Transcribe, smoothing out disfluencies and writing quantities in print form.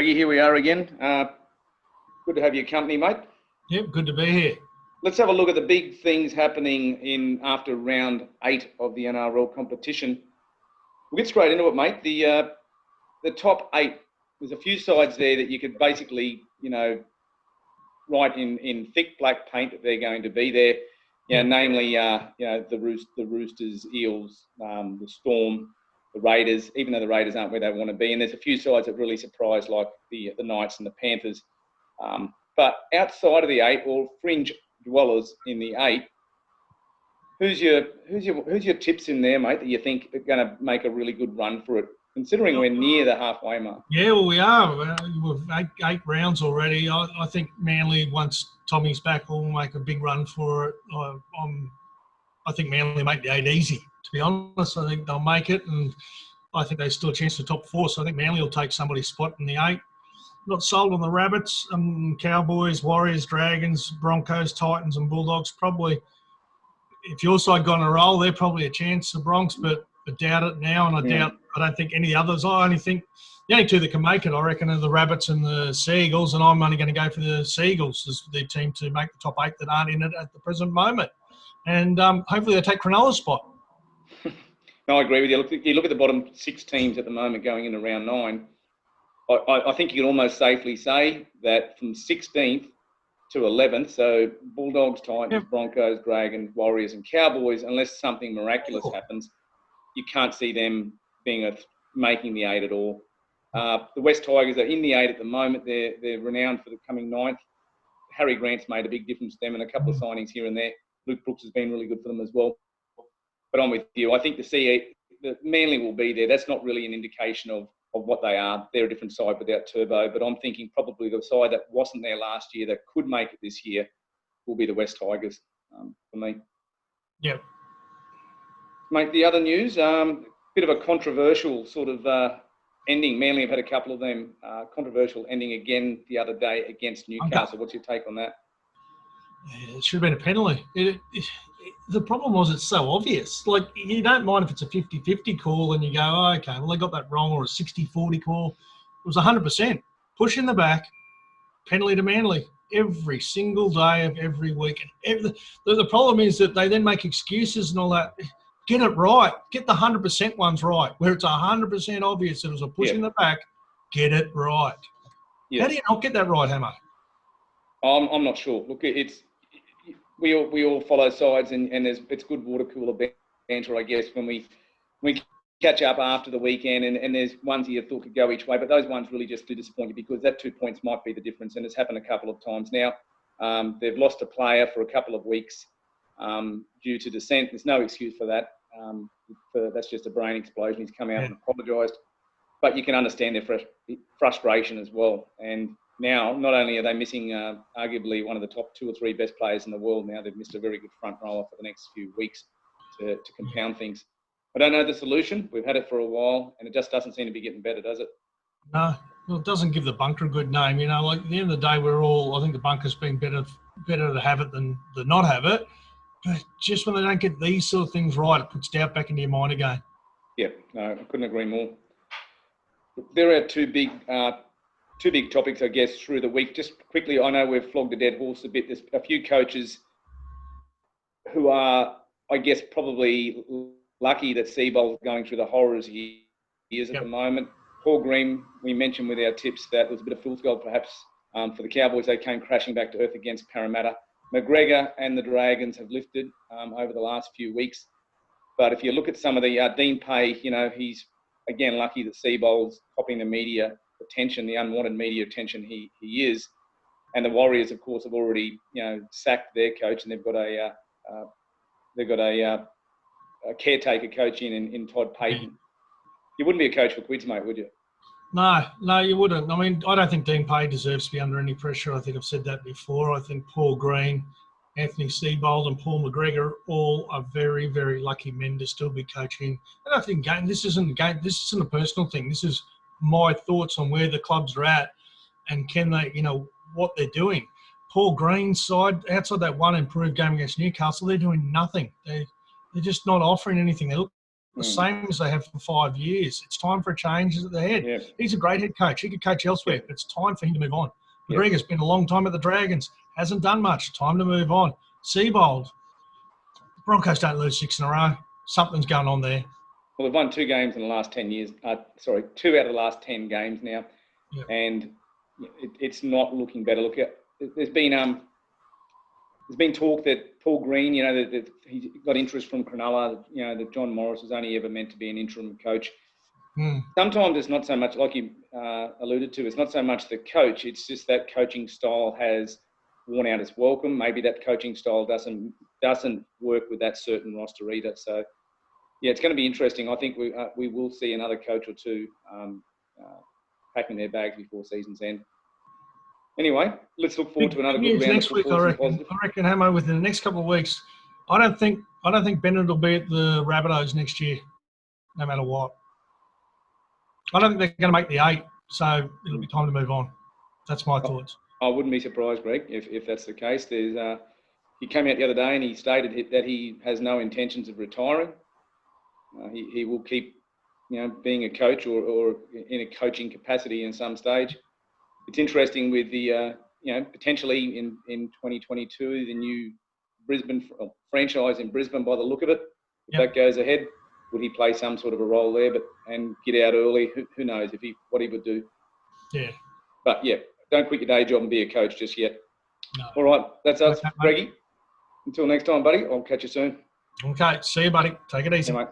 Greggy, here we are again. Good to have your company, mate. Yep, good to be here. Let's have a look at the big things happening after round 8 of the NRL competition. We'll get straight into it, mate. The top 8, there's a few sides there that you could basically, write in thick black paint that they're going to be there. Namely, the Roosters, Eels, the Storm, the Raiders, even though the Raiders aren't where they want to be. And there's a few sides that really surprised, like the Knights and the Panthers. But outside of the 8, or fringe dwellers in the 8, who's your tips in there, mate, that you think are going to make a really good run for it, considering we're near the halfway mark? Yeah, well, we are. We've eight rounds already. I think Manly, once Tommy's back, will make a big run for it. I think Manly make the 8 easy, to be honest. I think they'll make it, and I think they still a chance to top 4. So I think Manly will take somebody's spot in the 8. Not sold on the Rabbits, Cowboys, Warriors, Dragons, Broncos, Titans and Bulldogs. Probably, if your side got on a roll, they're probably a chance, the Bronx, but I doubt it now, and I don't think any others. I only think the only 2 that can make it, I reckon, are the Rabbits and the Seagulls, and I'm only going to go for the Seagulls as the team to make the top 8 that aren't in it at the present moment. And hopefully they take Cronulla's spot. No, I agree with you. You look at the bottom 6 teams at the moment going into round 9. I think you can almost safely say that from 16th to 11th, so Bulldogs, Titans, Broncos, Dragons, Warriors and Cowboys, unless something miraculous happens, you can't see them making the 8 at all. The West Tigers are in the 8 at the moment. They're renowned for the coming 9th. Harry Grant's made a big difference to them, and a couple of signings here and there. Luke Brooks has been really good for them as well. But I'm with you. I think the Manly will be there. That's not really an indication of what they are. They're a different side without Turbo, but I'm thinking probably the side that wasn't there last year that could make it this year will be the West Tigers for me. Yeah. Mate, the other news, bit of a controversial sort of ending. Manly have had a couple of them. Controversial ending again the other day against Newcastle. What's your take on that? Yeah, it should have been a penalty. The problem was it's so obvious. Like, you don't mind if it's a 50-50 call and you go, oh, okay, well, they got that wrong, or a 60-40 call. It was 100%. Push in the back, penalty to Manly every single day of every week. And the problem is that they then make excuses and all that. Get it right. Get the 100% ones right, where it's 100% obvious that it was a push in the back. Get it right. Yeah. How do you not get that right, Hammer? I'm not sure. Look, we all follow sides, and it's good water cooler banter, I guess, when we catch up after the weekend, and there's ones you thought could go each way, but those ones really just do disappoint you, because that 2 points might be the difference, and it's happened a couple of times now. They've lost a player for a couple of weeks due to dissent. There's no excuse for that. That's just a brain explosion. He's come out and apologised, but you can understand their frustration as well. And now, not only are they missing arguably one of the top 2 or 3 best players in the world, now they've missed a very good front rower for the next few weeks to compound things. I don't know the solution. We've had it for a while, and it just doesn't seem to be getting better, does it? No, well, it doesn't give the bunker a good name. Like at the end of the day, I think the bunker's been better to have it than not have it. But just when they don't get these sort of things right, it puts doubt back into your mind again. Yeah, no, I couldn't agree more. There are two big topics, I guess, through the week. Just quickly, I know we've flogged a dead horse a bit. There's a few coaches who are, I guess, probably lucky that Seabold's going through the horrors he is at the moment. Paul Green, we mentioned with our tips that there was a bit of fool's gold perhaps for the Cowboys. They came crashing back to earth against Parramatta. McGregor and the Dragons have lifted over the last few weeks. But if you look at some of the Dean Pay, he's, again, lucky that Seabold's copping the media attention, the unwanted media attention he is. And the Warriors, of course, have already, sacked their coach, and they've got a caretaker coach in Todd Payton. You wouldn't be a coach for quids, mate, would you? No, you wouldn't. I mean, I don't think Dean Pay deserves to be under any pressure. I think I've said that before. I think Paul Green, Anthony Seabold and Paul McGregor all are very, very lucky men to still be coaching. And I think this isn't a personal thing. This is my thoughts on where the clubs are at and can they, what they're doing. Paul Green's side, outside that one improved game against Newcastle, they're doing nothing. They're just not offering anything. They look the same as they have for 5 years. It's time for a change at the head. Yeah. He's a great head coach. He could coach elsewhere, but it's time for him to move on. McGregor's been a long time at the Dragons. Hasn't done much. Time to move on. Seabold. The Broncos don't lose 6 in a row. Something's going on there. Well, they've won 2 games in the last 10 years. 2 out of the last 10 games now. Yep. And it's not looking better. Look, there's been talk that Paul Green, that he got interest from Cronulla, that John Morris was only ever meant to be an interim coach. Sometimes it's not so much, like you alluded to, it's not so much the coach, it's just that coaching style has worn out its welcome. Maybe that coaching style doesn't work with that certain roster either. So, yeah, it's going to be interesting. I think we will see another coach or two packing their bags before season's end. Anyway, let's look forward to another good round next of week. football. I reckon, Hamo, within the next couple of weeks, I don't think Bennett will be at the Rabbitohs next year, no matter what. I don't think they're going to make the 8, so it'll be time to move on. That's my thoughts. I wouldn't be surprised, Greg, if that's the case. There's he came out the other day and he stated that he has no intentions of retiring. He will keep, being a coach or in a coaching capacity in some stage. It's interesting with the, potentially in 2022, the new Brisbane franchise in Brisbane by the look of it. If that goes ahead, would he play some sort of a role there and get out early? Who knows what he would do. Yeah. But, yeah, don't quit your day job and be a coach just yet. No. All right, that's us, Okay, Greggy. Until next time, buddy, I'll catch you soon. Okay, see you, buddy. Take it easy. Yeah, mate.